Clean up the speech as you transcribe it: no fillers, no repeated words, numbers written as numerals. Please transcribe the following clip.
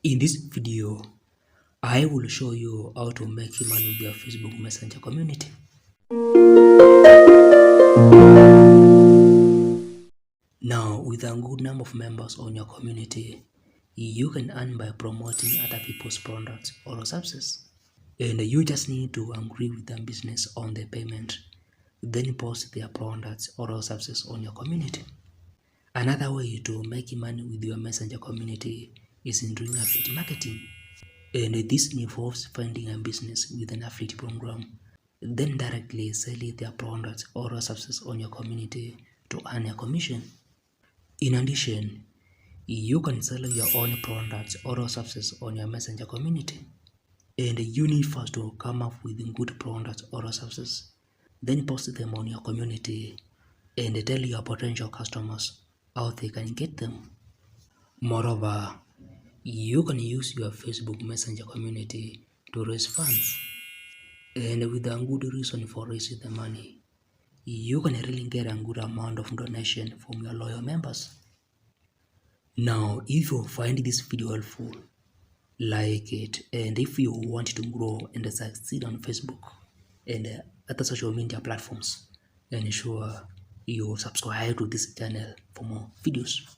In this video, I will show you how to make money with your Facebook Messenger community. Now, with a good number of members on your community, you can earn by promoting other people's products or services. And you just need to agree with the business on the payment, then post their products or services on your community. Another way to make money with your Messenger community is in doing affiliate marketing. And this involves finding a business with an affiliate program, then directly selling their products or services on your community to earn a commission. In addition, you can sell your own products or services on your Messenger community. And you need first to come up with good products or services, then post them on your community and tell your potential customers how they can get them. Moreover, you can use your Facebook Messenger community to raise funds. And with a good reason for raising the money, you can really get a good amount of donation from your loyal members. Now, if you find this video helpful, like it, and if you want to grow and succeed on Facebook and other social media platforms, ensure you subscribe to this channel for more videos.